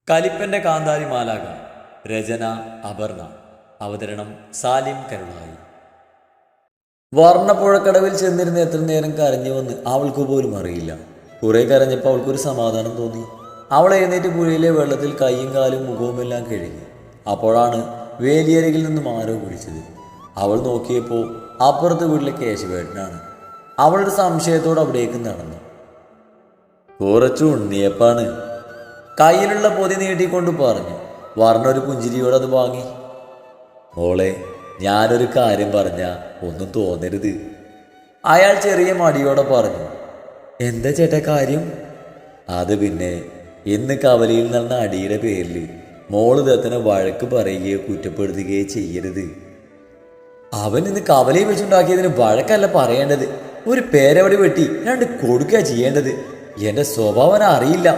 കലിപ്പന്റെ കാന്താരി മാലാക. രചന അപർണ. അവതരണം സാലിം കരുളായി. വർണ്ണപ്പുഴക്കടവിൽ ചെന്നിരുന്ന് എത്ര നേരം കരഞ്ഞുവെന്ന് അവൾക്ക് പോലും അറിയില്ല. കുറെ കരഞ്ഞപ്പോൾ അവൾക്കൊരു സമാധാനം തോന്നി. അവൾ എഴുന്നേറ്റ് പുഴയിലെ വെള്ളത്തിൽ കൈയും കാലും മുഖവുമെല്ലാം കഴുകി. അപ്പോഴാണ് വേലിയരകിൽ നിന്നും ആരോ വിളിച്ചത്. അവൾ നോക്കിയപ്പോൾ അപ്പുറത്ത് വീട്ടിലെ കേശവേട്ടനാണ്. അവളൊരു സംശയത്തോടെ അവിടേക്ക് നടന്നു. കുറച്ചു ഉണ്ണിയപ്പാണ്, കയ്യിലുള്ള പൊതി നീട്ടിക്കൊണ്ട് പറഞ്ഞു. വർണ്ണ ഒരു പുഞ്ചിരിയോടെ അത് വാങ്ങി. മോളെ, ഞാനൊരു കാര്യം പറഞ്ഞ ഒന്നും തോന്നരുത്, അയാൾ ചെറിയ മടിയോടെ പറഞ്ഞു. എന്താ ചേട്ടാ കാര്യം? അത് പിന്നെ ഇന്ന് കവലയിൽ നടന്ന അടിയുടെ പേരിൽ മോള് ദത്തനെ വഴക്ക് പറയുകയോ കുറ്റപ്പെടുത്തുകയോ ചെയ്യരുത്. അവൻ ഇന്ന് കവലയിൽ വെച്ചുണ്ടാക്കിയതിന് വഴക്കല്ല പറയേണ്ടത്, ഒരു പേരവടി വെട്ടി രണ്ട് കൊടുക്കുക ചെയ്യേണ്ടത്. എൻ്റെ സ്വഭാവന അറിയില്ല.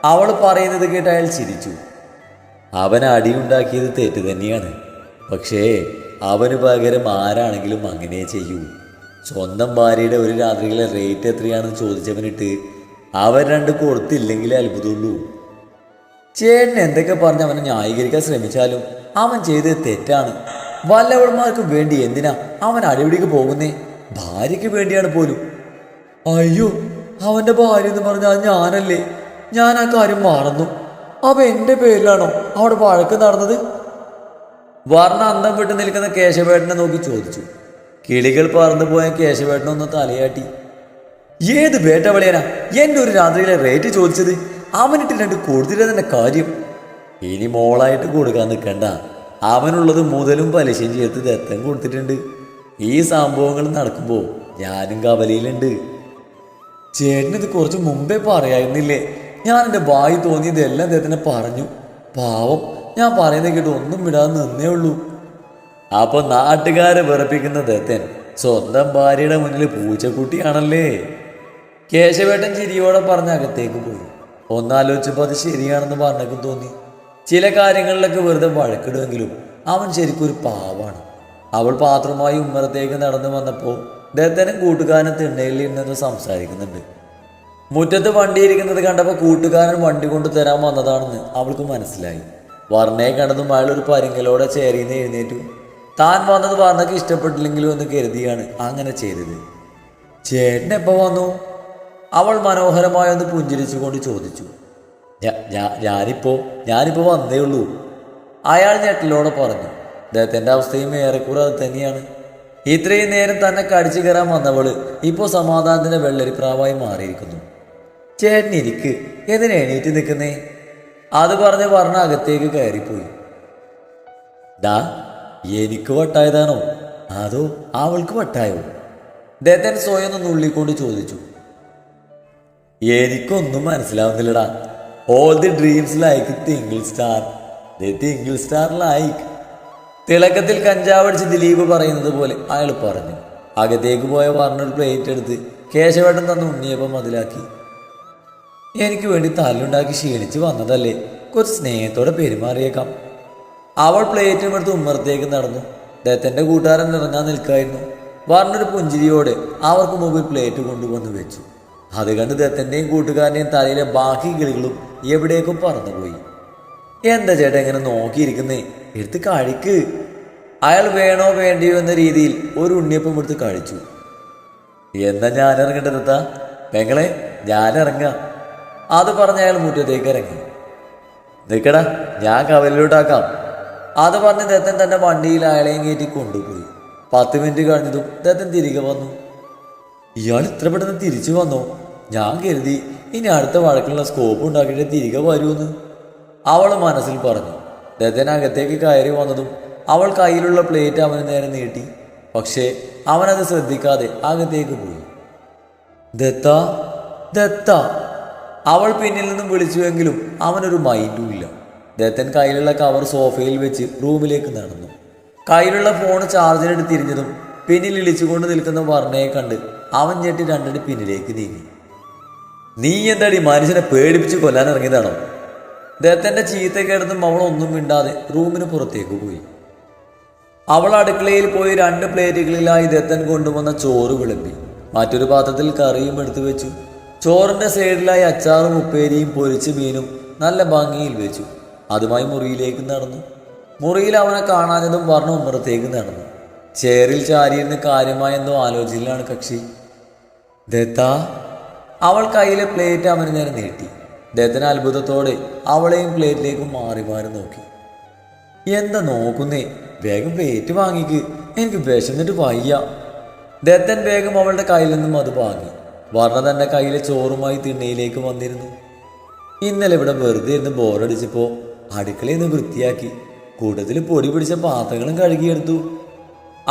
അവൾ പറയുന്നത് കേട്ട് അയാൾ ചിരിച്ചു. അവൻ അടിയുണ്ടാക്കിയത് തെറ്റ് തന്നെയാണ്, പക്ഷേ അവന് പകരം ആരാണെങ്കിലും അങ്ങനെ ചെയ്യൂ. സ്വന്തം ഭാര്യയുടെ ഒരു രാത്രിയിലെ റേറ്റ് എത്രയാണെന്ന് ചോദിച്ചവനിട്ട് അവൻ രണ്ട് കൊടുത്തില്ലെങ്കിലേ അത്ഭുതമുള്ളൂ. ചേട്ടൻ എന്തൊക്കെ പറഞ്ഞ് അവനെ ന്യായീകരിക്കാൻ ശ്രമിച്ചാലും അവൻ ചെയ്തത് തെറ്റാണ്. വല്ലവന്മാർക്കും വേണ്ടി എന്തിനാ അവൻ അടിപിടിക്ക് പോകുന്നേ? ഭാര്യയ്ക്ക് വേണ്ടിയാണ് പോലും. അയ്യോ, അവൻ്റെ ഭാര്യ എന്ന് പറഞ്ഞാൽ ഞാനല്ലേ? ഞാൻ ആ കാര്യം മറന്നു. അവ എൻ്റെ പേരിലാണോ അവിടെ വഴക്ക് നടന്നത്? വർണ്ണ അന്തം വിട്ട് നിൽക്കുന്ന കേശവേട്ടനെ നോക്കി ചോദിച്ചു. കിളികൾ പറന്നു പോയ കേശവേട്ടനൊന്ന് തലയാട്ടി. ഏത് വേട്ടവളിയനാ എൻ്റെ ഒരു രാത്രിയിലെ റേറ്റ് ചോദിച്ചത്? അവനിട്ട് രണ്ട് കൊടുത്തിട്ടതിൻ്റെ കാര്യം. ഇനി മോളായിട്ട് കൊടുക്കാൻ നിൽക്കണ്ട. അവനുള്ളത് മുതലും പലിശയും ചേർത്ത് ദത്തം കൊടുത്തിട്ടുണ്ട്. ഈ സംഭവങ്ങൾ നടക്കുമ്പോൾ ഞാനും കവലയിലുണ്ട്. ചേട്ടനിത് കുറച്ച് മുമ്പേ പറയായിരുന്നില്ലേ? ഞാൻ എൻ്റെ വായി തോന്നിയതെല്ലാം ദത്തനെ പറഞ്ഞു. പാവം, ഞാൻ പറയുന്നത് കേട്ട് ഒന്നും വിടാതെ നിന്നേ ഉള്ളൂ. അപ്പൊ നാട്ടുകാരെ വിറപ്പിക്കുന്ന ദത്തൻ സ്വന്തം ഭാര്യയുടെ മുന്നിൽ പൂച്ചക്കുട്ടിയാണല്ലേ? കേശവേട്ടൻ ചിരിയോടെ പറഞ്ഞ അകത്തേക്ക് പോയി. ഒന്നാലോചിച്ചപ്പോൾ അത് ശരിയാണെന്ന് പറഞ്ഞേക്കും തോന്നി. ചില കാര്യങ്ങളിലൊക്കെ വെറുതെ വഴക്കിടുമെങ്കിലും അവൻ ശരിക്കും ഒരു പാവാണ്. അവൾ പാത്രമായി ഉമ്മറത്തേക്ക് നടന്നു വന്നപ്പോൾ ദത്തനും കൂട്ടുകാരനും തിണ്ണയിൽ ഇരുന്ന് സംസാരിക്കുന്നുണ്ട്. മുറ്റത്ത് വണ്ടിയിരിക്കുന്നത് കണ്ടപ്പോൾ കൂട്ടുകാരൻ വണ്ടി കൊണ്ട് തരാൻ വന്നതാണെന്ന് അവൾക്ക് മനസ്സിലായി. വർണ്ണയെ കണ്ടതും അയാൾ ഒരു പരിങ്ങലോടെ ചേരിന്ന് എഴുന്നേറ്റു. താൻ വന്നത് വർണ്ണയ്ക്ക് ഇഷ്ടപ്പെട്ടില്ലെങ്കിലും എന്ന് കരുതിയാണ് അങ്ങനെ ചെയ്തത്. ചേട്ടൻ എപ്പോൾ വന്നു? അവൾ മനോഹരമായി ഒന്ന് പുഞ്ചിരിച്ചുകൊണ്ട് ചോദിച്ചു. ഞാനിപ്പോ വന്നേ ഉള്ളൂ, അയാൾ ഞെട്ടലോടെ പറഞ്ഞു. ദത്തൻ്റെ അവസ്ഥയും ഏറെക്കുറെ അത് തന്നെയാണ്. ഇത്രയും നേരം തന്നെ കടിച്ചു കയറാൻ വന്നവള് ഇപ്പോൾ സമാധാനത്തിന്റെ വെള്ളരിപ്രാവായി മാറിയിരിക്കുന്നു. ചേട്ടൻ ഇരിക്ക്, എന്തിനാ എണീറ്റ് നിൽക്കുന്നേ? അത് പറഞ്ഞ് വർണ്ണ അകത്തേക്ക് കയറിപ്പോയി. ദാ, എനിക്ക് വട്ടായതാണോ അതോ അവൾക്ക് വട്ടായോ? ദത്തൻ സ്വയം ഒന്ന് നുള്ളിക്കൊണ്ട് ചോദിച്ചു. എനിക്കൊന്നും മനസ്സിലാവുന്നില്ലടാ. All the dreams like twinkle star, the twinkle star like. തിളക്കത്തിൽ കഞ്ചാവടിച്ച് ദിലീപ് പറയുന്നത് പോലെ അയാൾ പറഞ്ഞു. അകത്തേക്ക് പോയ വർണ്ണ ഒരു പ്ലേറ്റ് എടുത്ത് കേശവേട്ടൻ തന്ന ഉണ്ണിയപ്പം മതിലാക്കി. എനിക്ക് വേണ്ടി തല്ലുണ്ടാക്കി ക്ഷീണിച്ച് വന്നതല്ലേ, കുറച്ച് സ്നേഹത്തോടെ പെരുമാറിയേക്കാം. അവൾ പ്ലേറ്റും എടുത്ത് ഉമ്മറത്തേക്ക് നടന്നു. ദത്തൻ്റെ കൂട്ടുകാരൻ ഇറങ്ങാൻ നിൽക്കായിരുന്നു. വർണ്ണൊരു പുഞ്ചിരിയോടെ അവർക്ക് മുമ്പിൽ പ്ലേറ്റ് കൊണ്ടുവന്ന് വെച്ചു. അത് കണ്ട് ദത്തൻ്റെയും കൂട്ടുകാരൻ്റെയും തലയിലെ ബാക്കി കിളികളും എവിടേക്കും പറന്നുപോയി. എന്താ ചേട്ടാ എങ്ങനെ നോക്കിയിരിക്കുന്നേ? എടുത്ത് കഴിക്ക്. അയാൾ വേണോ വേണ്ടിയോ എന്ന രീതിയിൽ ഒരു ഉണ്ണിയപ്പം എടുത്ത് കഴിച്ചു. എന്താ ഞാനിറങ്ങട്ടെ ദത്താ? പെങ്ങളെ, ഞാനിറങ്ങാം. അത് പറഞ്ഞ അയാൾ മുറ്റത്തേക്ക് ഇറങ്ങി. നിൽക്കടാ, ഞാൻ കവലിലോട്ടാക്കാം. അത് പറഞ്ഞ് ദത്തൻ തൻ്റെ വണ്ടിയിൽ അയാളെയും കയറ്റി കൊണ്ടുപോയി. 10 മിനിറ്റ് കഴിഞ്ഞതും ദത്തൻ തിരികെ വന്നു. ഇയാൾ ഇത്ര പെട്ടെന്ന് തിരിച്ചു വന്നോ? ഞാൻ കരുതി ഇനി അടുത്ത വഴക്കുള്ള സ്കോപ്പ് ഉണ്ടാക്കിയിട്ട് തിരികെ വരുമെന്ന് അവൾ മനസ്സിൽ പറഞ്ഞു. ദത്തൻ അകത്തേക്ക് കയറി വന്നതും അവൾ കയ്യിലുള്ള പ്ലേറ്റ് അവന് നേരെ നീട്ടി. പക്ഷേ അവനത് ശ്രദ്ധിക്കാതെ അകത്തേക്ക് പോയി. ദത്ത, ദത്ത, അവൾ പിന്നിൽ നിന്നും വിളിച്ചുവെങ്കിലും അവനൊരു മൈൻഡും ഇല്ല. ദത്തൻ കയ്യിലുള്ള കവർ സോഫയിൽ വെച്ച് റൂമിലേക്ക് നടന്നു. കയ്യിലുള്ള ഫോൺ ചാർജിനെടുത്ത് തിരിഞ്ഞതും പിന്നിൽ ഇളിച്ചുകൊണ്ട് നിൽക്കുന്ന വർണ്ണയെ കണ്ട് അവൻ ഞെട്ടി രണ്ടടി പിന്നിലേക്ക് നീങ്ങി. നീ എന്താടി മനുഷ്യനെ പേടിപ്പിച്ച് കൊല്ലാൻ ഇറങ്ങിയതാണോ? ദത്തൻ്റെ ചീത്ത കേട്ടതും അവൾ ഒന്നും മിണ്ടാതെ റൂമിന് പുറത്തേക്ക് പോയി. അവൾ അടുക്കളയിൽ പോയി 2 പ്ലേറ്റുകളിലായി ദത്തൻ കൊണ്ടുവന്ന ചോറ് വിളമ്പി. മറ്റൊരു പാത്രത്തിൽ കറിയും എടുത്തു വെച്ചു. ചോറിൻ്റെ സൈഡിലായി അച്ചാറും ഉപ്പേരിയും പൊരിച്ച മീനും നല്ല ഭംഗിയിൽ വെച്ചു. അതുമായി മുറിയിലേക്ക് നടന്നു. മുറിയിൽ അവനെ കാണാഞ്ഞതും വർണ്ണ ഉമ്മറത്തേക്ക് നടന്നു. ചെയറിൽ ചാരിയിരുന്ന് കാര്യമായ എന്തോ ആലോചനയിലാണ് കക്ഷി. ദത്താ, അവൾ കയ്യിലെ പ്ലേറ്റ് അവന് നേരെ നീട്ടി. ദത്തൻ അത്ഭുതത്തോടെ അവളെയും പ്ലേറ്റിലേക്കും മാറി മാറി നോക്കി. എന്താ നോക്കുന്നേ? വേഗം പ്ലേറ്റ് വാങ്ങിക്ക്, എനിക്ക് വിശന്നിട്ട് വയ്യ. ദത്തൻ വേഗം അവളുടെ കയ്യിൽ നിന്നും അത് വാങ്ങി. വർണ്ണ തൻ്റെ കയ്യിലെ ചോറുമായി തിണ്ണയിലേക്ക് വന്നിരുന്നു. ഇന്നലെ ഇവിടെ വെറുതെ ഇരുന്ന് ബോറടിച്ചപ്പോൾ അടുക്കളയിൽ നിന്ന് വൃത്തിയാക്കി, കൂട്ടത്തിൽ പൊടി പിടിച്ച പാത്രങ്ങളും കഴുകിയെടുത്തു.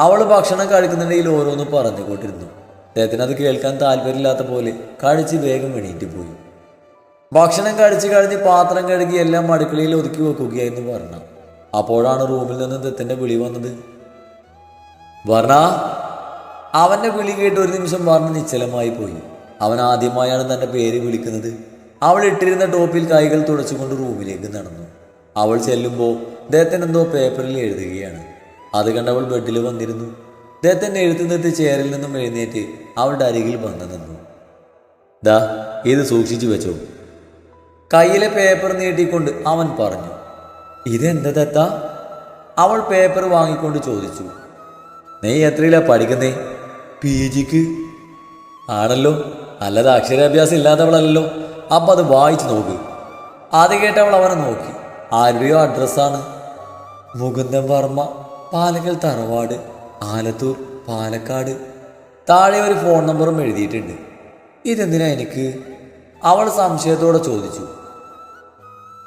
അവൾ ഭക്ഷണം കഴിക്കുന്നിടയിൽ ഓരോന്ന് പറഞ്ഞുകൊണ്ടിരുന്നു. ദത്തന് അത് കേൾക്കാൻ താല്പര്യമില്ലാത്ത പോലെ കഴിച്ച് വേഗം എണീറ്റ് പോയി. ഭക്ഷണം കഴിച്ച് കഴിഞ്ഞ് പാത്രം കഴുകി എല്ലാം അടുക്കളയിൽ ഒതുക്കി വെക്കുകയായിരുന്നു വർണ്ണ. അപ്പോഴാണ് റൂമിൽ നിന്ന് ദത്തൻ്റെ വിളി വന്നത്. വർണ്ണ! അവൻ്റെ വിളി കേട്ട് ഒരു നിമിഷം വർണ്ണ നിശ്ചലമായി പോയി. അവൻ ആദ്യമായാണ് തൻ്റെ പേര് വിളിക്കുന്നത്. അവൾ ഇട്ടിരുന്ന ടോപ്പിൽ കൈകൾ തുടച്ചുകൊണ്ട് റൂമിലേക്ക് നടന്നു. അവൾ ചെല്ലുമ്പോൾ ദത്തൻ എന്തോ പേപ്പറിൽ എഴുതുകയാണ്. അത് കണ്ടവൾ ബെഡിൽ വന്നിരുന്നു. ദത്തൻ എഴുത്തു നിർത്തി ചെയറിൽ നിന്നും എഴുന്നേറ്റ് അവളുടെ അരികിൽ വന്നു നിന്നു. ദാ, ഇത് സൂക്ഷിച്ചു വെച്ചോ. കയ്യിലെ പേപ്പർ നീട്ടിക്കൊണ്ട് അവൻ പറഞ്ഞു. ഇതെന്താ ദത്ത? അവൾ പേപ്പർ വാങ്ങിക്കൊണ്ട് ചോദിച്ചു. നീ എത്രയിലാ പഠിക്കുന്നേ? PGക്ക്. ആണല്ലോ, അല്ലാതെ അക്ഷരാഭ്യാസം ഇല്ലാത്തവളല്ലോ. അപ്പം അത് വായിച്ചു നോക്ക്. അത് കേട്ടവൾ അവനെ നോക്കി. ആരുടെയോ അഡ്രസ്സാണ്. മുകുന്ദൻ വർമ്മ, പാലക്കൽ തറവാട്, ആലത്തൂർ, പാലക്കാട്. താഴെ ഒരു ഫോൺ നമ്പറും എഴുതിയിട്ടുണ്ട്. ഇതെന്തിനാ എനിക്ക്? അവൾ സംശയത്തോടെ ചോദിച്ചു.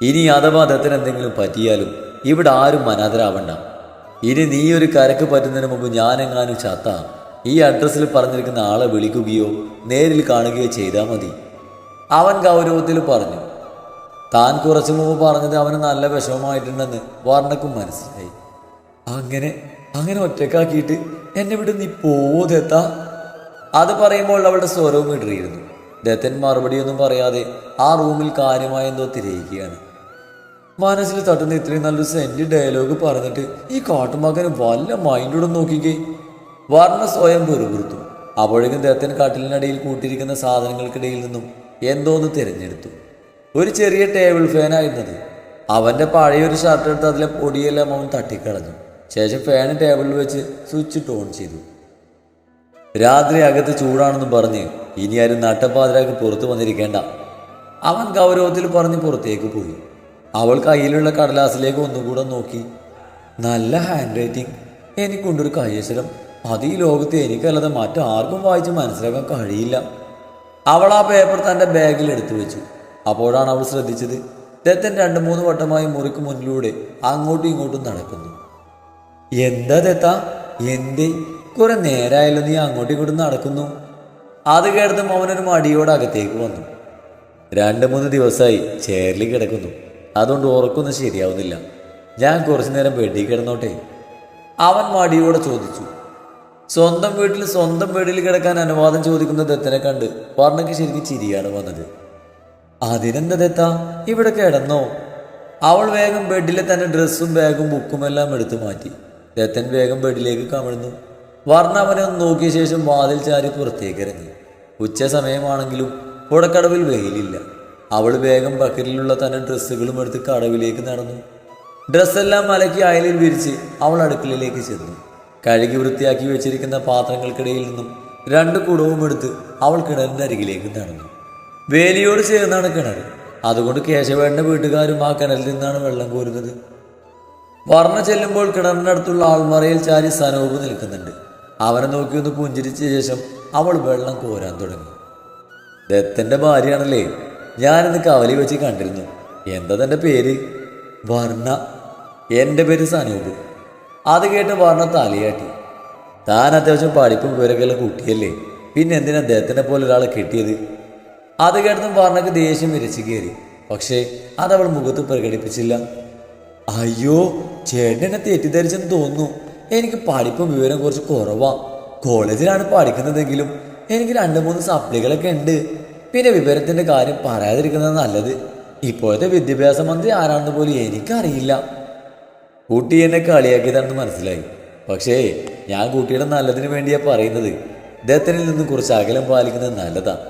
ഇനി അഥവാ ദത്തന് എന്തെങ്കിലും പറ്റിയാലും ഇവിടെ ആരും അനാഥരാവണ്ട. ഇനി നീ ഒരു കരക്ക് പറ്റുന്നതിന് മുമ്പ് ഞാനെങ്ങാനും ചത്ത ഈ അഡ്രസ്സിൽ പറഞ്ഞിരിക്കുന്ന ആളെ വിളിക്കുകയോ നേരിൽ കാണുകയോ ചെയ്താൽ മതി. അവൻ ഗൗരവത്തിൽ പറഞ്ഞു. താൻ കുറച്ചു മുമ്പ് പറഞ്ഞത് അവന് നല്ല വിഷമമായിട്ടുണ്ടെന്ന് വർണ്ണക്കും മനസ്സിലായി. അങ്ങനെ ഒറ്റക്കാക്കിയിട്ട് എന്നെ വിട്ട് നീ പോവോ ദത്ത? അത് പറയുമ്പോൾ അവളുടെ സ്വരവും ഇടറിയിരുന്നു. ദത്തൻ മറുപടിയൊന്നും പറയാതെ ആ റൂമിൽ കാര്യമായ എന്തോ തിരയുകയാണ്. മനസ്സിൽ തട്ടുന്ന ഇത്രയും നല്ലൊരു സെന്റ് ഡയലോഗ് പറഞ്ഞിട്ട് ഈ കാട്ടുമകന് വല്ല മൈൻഡോടെ നോക്കിക്കേ. വർണ്ണ സ്വയം വെറുപിറുത്തു. അപ്പോഴേക്കും ദത്തൻ കട്ടിലിനടിയിൽ കൂട്ടിയിരിക്കുന്ന സാധനങ്ങൾക്കിടയിൽ നിന്നും എന്തോന്ന് തിരഞ്ഞെടുത്തു. ഒരു ചെറിയ ടേബിൾ ഫാനായിരുന്നത്. അവൻ്റെ പഴയൊരു ഷർട്ട് എടുത്ത് അതിലെ പൊടിയെല്ലാം അവൻ തട്ടിക്കളഞ്ഞു. ശേഷം ഫാൻ ടേബിളിൽ വെച്ച് സ്വിച്ച് ഓൺ ചെയ്തു. രാത്രി അകത്ത് ചൂടാണെന്ന് പറഞ്ഞ് ഇനി ആരും നട്ടപ്പാതിരാക്ക് പുറത്തു വന്നിരിക്കേണ്ട, അവൻ ഗൗരവത്തിൽ പറഞ്ഞ് പുറത്തേക്ക് പോയി. അവൾ കയ്യിലുള്ള കടലാസിലേക്ക് ഒന്നുകൂടെ നോക്കി. നല്ല ഹാൻഡ് റൈറ്റിംഗ്, എനിക്കുണ്ടൊരു കൈയക്ഷരം. അത് ഈ ലോകത്ത് എനിക്കല്ലാതെ മറ്റാർക്കും വായിച്ച് മനസ്സിലാക്കാൻ കഴിയില്ല. അവൾ ആ പേപ്പർ തൻ്റെ ബാഗിൽ എടുത്തു വെച്ചു. അപ്പോഴാണ് അവൾ ശ്രദ്ധിച്ചത് ദത്തൻ 2-3 വട്ടമായി മുറിക്ക് മുന്നിലൂടെ അങ്ങോട്ടും ഇങ്ങോട്ടും നടക്കുന്നു. എന്താ ദത്ത, എന്തേ? കുറെ നേരമായല്ലോ നീ അങ്ങോട്ടും ഇങ്ങോട്ടും നടക്കുന്നു. അത് കേട്ടതും അവനൊരു മടിയോടെ അകത്തേക്ക് വന്നു. 2-3 ദിവസമായി ചെയറിൽ കിടക്കുന്നു. അതുകൊണ്ട് ഉറക്കൊന്നും ശരിയാവുന്നില്ല. ഞാൻ കുറച്ചു നേരം ബെഡിൽ കിടന്നോട്ടെ? അവൻ മടിയോടെ ചോദിച്ചു. സ്വന്തം വീട്ടിൽ സ്വന്തം ബെഡിൽ കിടക്കാൻ അനുവാദം ചോദിക്കുന്ന ദത്തനെ കണ്ട് വർണ്ണയ്ക്ക് ശരിക്കും ചിരിയാണ് വന്നത്. അതിനെന്താ ദത്ത, ഇവിടെ കിടന്നോ? അവൾ വേഗം ബെഡിലെ തന്നെ ഡ്രസ്സും ബാഗും ബുക്കും എല്ലാം എടുത്തു മാറ്റി. ദത്തൻ വേഗം ബെഡിലേക്ക് കമിഴ്ന്നു. വർണ്ണ അവനെ ഒന്ന് നോക്കിയ ശേഷം വാതിൽ ചാരി പുറത്തേക്ക് ഇറങ്ങി. ഉച്ച സമയമാണെങ്കിലും പുഴക്കടവിൽ വെയിലില്ല. അവൾ വേഗം ബക്കറ്റിലുള്ള തന്നെ ഡ്രസ്സുകളും എടുത്ത് കടവിലേക്ക് നടന്നു. ഡ്രസ്സെല്ലാം മലക്കി അയലിൽ വിരിച്ച് അവൾ അടുക്കളയിലേക്ക് ചെന്നു. കഴുകി വൃത്തിയാക്കി വെച്ചിരിക്കുന്ന പാത്രങ്ങൾക്കിടയിൽ നിന്നും 2 കുടവും എടുത്ത് അവൾ കിണറിൻ്റെ അരികിലേക്ക് നടന്നു. വേലിയോട് ചേർന്നാണ് കിണർ. അതുകൊണ്ട് കേശവേട്ടൻ്റെ വീട്ടുകാരും ആ കിണറിൽ നിന്നാണ് വെള്ളം കോരുന്നത്. വർണ്ണ ചെല്ലുമ്പോൾ കിണറിനടുത്തുള്ള ആൾമറയിൽ ചാരി സനൂപ് നിൽക്കുന്നുണ്ട്. അവനെ നോക്കി ഒന്ന് പുഞ്ചിരിച്ച ശേഷം അവൾ വെള്ളം കോരാൻ തുടങ്ങി. ദത്തൻ്റെ ഭാര്യയാണല്ലേ? ഞാനിന്ന് കവലി വെച്ച് കണ്ടിരുന്നു. എന്താ തൻ്റെ പേര്? വർണ്ണ. എൻ്റെ പേര് സനൂപ്. അത് കേട്ട് വർണ്ണ തലയാട്ടി. താൻ അത്യാവശ്യം പഠിപ്പും വിവരമൊക്കെയുള്ള കുട്ടിയല്ലേ, പിന്നെ എന്തിനാ ദത്തനെ പോലെ ഒരാളെ കിട്ടിയത്? അത് കേട്ടതും വർണ്ണക്ക് ദേഷ്യം വിരച്ചു കയറി. പക്ഷേ അതവൾ മുഖത്ത് പ്രകടിപ്പിച്ചില്ല. അയ്യോ, ചേട്ടൻ എന്നെ തെറ്റിദ്ധരിച്ചെന്ന് തോന്നുന്നു. എനിക്ക് പഠിപ്പും വിവരം കുറച്ച് കുറവാ. കോളേജിലാണ് പഠിക്കുന്നതെങ്കിലും എനിക്ക് 2-3 സപ്ലികളൊക്കെ ഉണ്ട്. പിന്നെ വിവരത്തിൻ്റെ കാര്യം പറയാതിരിക്കുന്നത് നല്ലത്. ഇപ്പോഴത്തെ വിദ്യാഭ്യാസ മന്ത്രി ആരാണെന്ന് പോലും എനിക്കറിയില്ല. കുട്ടി എന്നെ കളിയാക്കിയതാണെന്ന് മനസ്സിലായി. പക്ഷേ ഞാൻ കുട്ടിയുടെ നല്ലതിന് വേണ്ടിയാണ് പറയുന്നത്. ദത്തനിൽ നിന്ന് കുറച്ച് അകലം പാലിക്കുന്നത് നല്ലതാണ്.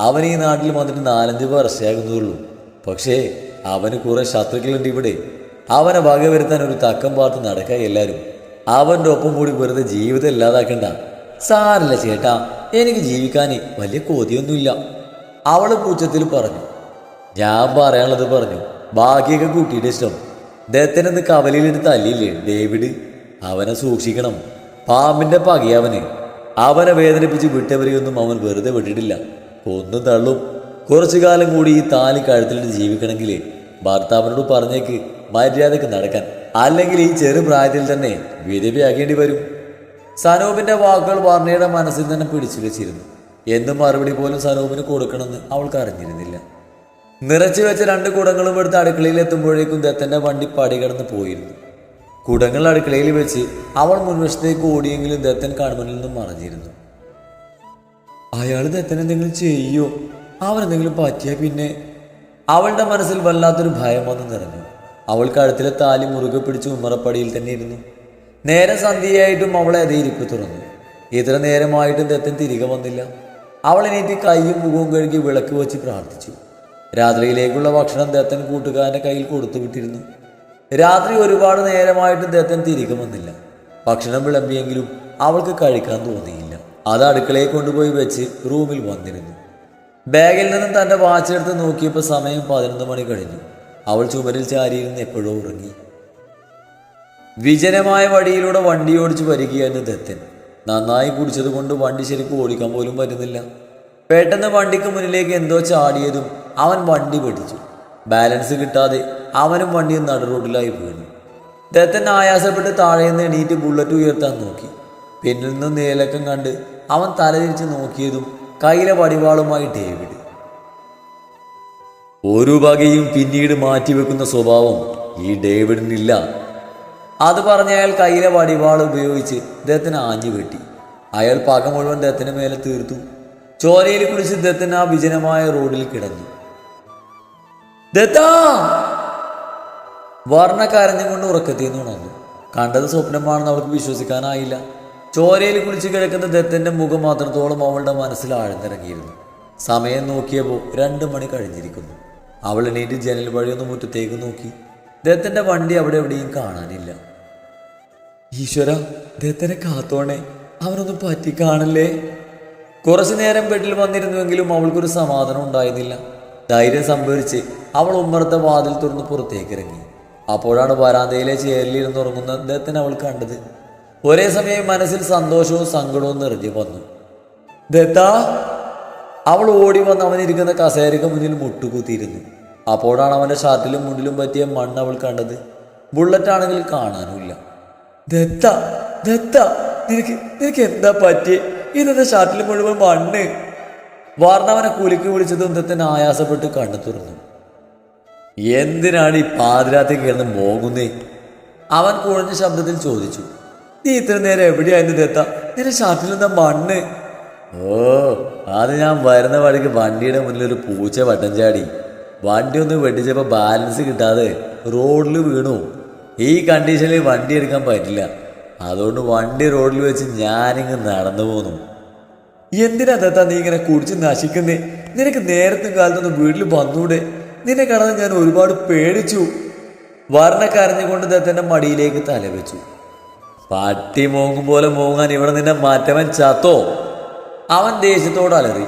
അവൻ ഈ നാട്ടിൽ വന്നിട്ട് 4-5 വർഷമാകുന്നുള്ളൂ. പക്ഷേ അവന് കുറെ ശത്രുക്കളുണ്ട് ഇവിടെ. അവനെ വകവരുത്താൻ ഒരു തക്കം പാർത്ത് നടക്കുക എല്ലാവരും. അവൻ്റെ ഒപ്പം കൂടി വെറുതെ ജീവിതം ഇല്ലാതാക്കണ്ട. സാരില്ല ചേട്ടാ, എനിക്ക് ജീവിക്കാൻ വലിയ കൊതിയൊന്നുമില്ല, അവള് പൂച്ചത്തിൽ പറഞ്ഞു. ഞാൻ പറയാനുള്ളത് പറഞ്ഞു, ബാക്കിയൊക്കെ കുട്ടിയുടെ ഇഷ്ടം. ദത്തനെന്ന് കവലയിലെടുത്ത് തല്ലിയില്ലേ ഡേവിഡ്, അവനെ സൂക്ഷിക്കണം. പാമ്പിന്റെ പകയവന്. അവനെ വേദനിപ്പിച്ച് വിട്ടവരെയൊന്നും അവൻ വെറുതെ വിട്ടിട്ടില്ല, കൊന്നും തള്ളും. കുറച്ചു കാലം കൂടി ഈ താലി കഴുത്തിലിട്ട് ജീവിക്കണമെങ്കിൽ ഭർത്താവിനോട് പറഞ്ഞേക്ക് മര്യാദക്ക് നടക്കാൻ, അല്ലെങ്കിൽ ഈ ചെറുപ്രായത്തിൽ തന്നെ വിധവയാകേണ്ടി വരും. സനൂപിന്റെ വാക്കുകൾ വർണ്ണയുടെ മനസ്സിൽ തന്നെ പിടിച്ചു വെച്ചിരുന്നു. എന്തും മറുപടി പോലും സനൂപിന് കൊടുക്കണമെന്ന് അവൾക്ക് അറിഞ്ഞിരുന്നില്ല. നിറച്ചു വെച്ച 2 കുടങ്ങളും എടുത്ത് അടുക്കളയിൽ എത്തുമ്പോഴേക്കും ദത്തന്റെ വണ്ടി പടികടന്ന് പോയിരുന്നു. കുടങ്ങൾ അടുക്കളയിൽ വെച്ച് അവൾ മുൻവശത്തേക്ക് ഓടിയെങ്കിലും ദത്തൻ കൺമുന്നിൽ നിന്നും മറഞ്ഞിരുന്നു. അയാൾ ദത്തൻ എന്തെങ്കിലും ചെയ്യോ, അവനെന്തെങ്കിലും പറ്റിയ പിന്നെ? അവളുടെ മനസ്സിൽ വല്ലാത്തൊരു ഭയം വന്ന് നിറഞ്ഞു. അവൾ കഴുത്തിലെ താലി മുറുകെ പിടിച്ച് ഉമ്മറപ്പടിയിൽ തന്നെ ഇരുന്നു. നേരം സന്ധ്യയായിട്ടും അവളെ അതേ ഇരിപ്പ് തുറന്നു. ഇത്ര നേരമായിട്ടും ദത്തൻ തിരികെ വന്നില്ല. അവൾ എണീറ്റ് കൈയും മുഖവും കഴുകി വിളക്ക് വെച്ച് പ്രാർത്ഥിച്ചു. രാത്രിയിലേക്കുള്ള ഭക്ഷണം ദത്തൻ കൂട്ടുകാരൻ്റെ കയ്യിൽ കൊടുത്തു വിട്ടിരുന്നു. രാത്രി ഒരുപാട് നേരമായിട്ടും ദത്തൻ തിരികെ വന്നില്ല. ഭക്ഷണം വിളമ്പിയെങ്കിലും അവൾക്ക് കഴിക്കാൻ തോന്നിയില്ല. അത് അടുക്കളയെ കൊണ്ടുപോയി വെച്ച് റൂമിൽ വന്നിരുന്നു. ബാഗിൽ നിന്നും തൻ്റെ വാച്ചെടുത്ത് നോക്കിയപ്പോൾ സമയം 11 മണി കഴിഞ്ഞു. അവൾ ചുമരിൽ ചാരിയിരുന്ന് എപ്പോഴോ ഉറങ്ങി. വിജനമായ വഴിയിലൂടെ വണ്ടി ഓടിച്ച് വരികയായിരുന്നു ദത്തൻ. നന്നായി കുടിച്ചത് കൊണ്ട് വണ്ടി ശരിക്കും ഓടിക്കാൻ പോലും പറ്റുന്നില്ല. പെട്ടെന്ന് വണ്ടിക്ക് മുന്നിലേക്ക് എന്തോ ചാടിയതും അവൻ വണ്ടി വെട്ടിച്ചു. ബാലൻസ് കിട്ടാതെ അവനും വണ്ടിയും നടു റോഡിലായി വീണു. ദത്തൻ ആയാസപ്പെട്ട് താഴേന്ന് എണീറ്റ് ബുള്ളറ്റ് ഉയർത്താൻ നോക്കി. പിന്നിൽ നിന്ന് നീലക്കം കണ്ട് അവൻ തലതിരിച്ച് നോക്കിയതും കയ്യിലെ വടിവാളുമായി ഡേവിഡ്. ഒരു വകയും പിന്നീട് മാറ്റിവെക്കുന്ന സ്വഭാവം ഈ ഡേവിഡിനില്ല. അത് പറഞ്ഞ അയാൾ കയ്യിലെ വടിവാൾ ഉപയോഗിച്ച് ദത്തനെ ആഞ്ഞു വെട്ടി. അയാൾ പക മുഴുവൻ ദത്തന് മേലെ തീർത്തു. ചോരയിൽ കുളിച്ച് ദത്തൻ ആ വിജനമായ റോഡിൽ കിടന്നു. ദത്താ! വർണ്ണ കരഞ്ഞുകൊണ്ട് ഉറക്കത്തിന്ന് ഉണർന്നു. കണ്ടത് സ്വപ്നമാണെന്ന് അവൾക്ക് വിശ്വസിക്കാനായില്ല. ചോരയിൽ കുളിച്ച് കിടക്കുന്ന ദത്തന്റെ മുഖം മാത്രത്തോളം അവളുടെ മനസ്സിൽ ആഴ്ന്നിറങ്ങിയിരുന്നു. സമയം നോക്കിയപ്പോൾ 2 മണി കഴിഞ്ഞിരിക്കുന്നു. അവൾ എണീറ്റ് ജനൽ വഴിയൊന്ന് മുറ്റത്തേക്ക് നോക്കി. ദത്തന്റെ വണ്ടി അവിടെ എവിടെയും കാണാനില്ല. ഈശ്വര, ദത്തനെ കാത്തോണേ, അവനൊന്നും പറ്റിക്കാണല്ലേ. കുറച്ചു നേരം ബെഡിൽ വന്നിരുന്നുവെങ്കിലും അവൾക്കൊരു സമാധാനം ഉണ്ടായിരുന്നില്ല. ധൈര്യം സംഭരിച്ച് അവൾ ഉമ്മറത്തെ വാതിൽ തുറന്ന് പുറത്തേക്ക് ഇറങ്ങി. അപ്പോഴാണ് വരാന്തയിലെ ചേരിലിരുന്ന് ഉറങ്ങുന്ന ദത്തൻ അവൾ കണ്ടത്. ഒരേ സമയം മനസ്സിൽ സന്തോഷവും സങ്കടവും നിറഞ്ഞു വന്നു. ദത്താ! അവൾ ഓടി വന്ന് അവനിരിക്കുന്ന കസേരയ്ക്ക് മുന്നിൽ മുട്ടുകുത്തിയിരുന്നു. അപ്പോഴാണ് അവൻ്റെ ഷർട്ടിലും മുണ്ടിലും പറ്റിയ മണ്ണ് അവൾ കണ്ടത്. ബുള്ളറ്റാണെങ്കിൽ കാണാനുമില്ല. ദത്ത, ദത്ത, നിനക്ക് എന്താ പറ്റിയേ? ഇന്നത്തെ ഷർട്ടിൽ മുഴുവൻ മണ്ണ്. വാർണവനെ കുലുക്കി വിളിച്ചതും ദത്തൻ ആയാസപ്പെട്ട് കണ്ണു തുറന്നു. എന്തിനാണ് ഈ പാതിരാത്രി കിടന്ന് മോങ്ങുന്നേ? അവൻ കുഴഞ്ഞ ശബ്ദത്തിൽ ചോദിച്ചു. നീ ഇത്ര നേരം എവിടെയായിരുന്നു ദത്ത? നിന്റെ ഷർട്ടിൽ എന്താ മണ്ണ്? ഓ, അത് ഞാൻ വരുന്ന വഴിക്ക് വണ്ടിയുടെ മുന്നിൽ ഒരു പൂച്ച വട്ടം ചാടി. വണ്ടി ഒന്ന് വെട്ടിച്ചപ്പോൾ ബാലൻസ് കിട്ടാതെ റോഡിൽ വീണു. ഈ കണ്ടീഷനിൽ വണ്ടി എടുക്കാൻ പറ്റില്ല. അതുകൊണ്ട് വണ്ടി റോഡിൽ വെച്ച് ഞാനിങ്ങ് നടന്നു പോന്നു. എന്തിനാ ദത്ത നീ ഇങ്ങനെ കുടിച്ച് നശിക്കുന്നേ? നിനക്ക് നേരത്തും കാലത്തൊന്നും വീട്ടിൽ വന്നൂടെ? നിന്നെ കാണാതെ ഞാൻ ഒരുപാട് പേടിച്ചു. വർണ്ണ കരഞ്ഞുകൊണ്ട് ദത്തന്റെ മടിയിലേക്ക് തലവെച്ചു. പട്ടി മോങ്ങും പോലെ മോങ്ങാൻ ഇവിടെ നിന്നെ മാറ്റവൻ ചത്തോ? അവൻ ദേഷ്യത്തോട് അലറി.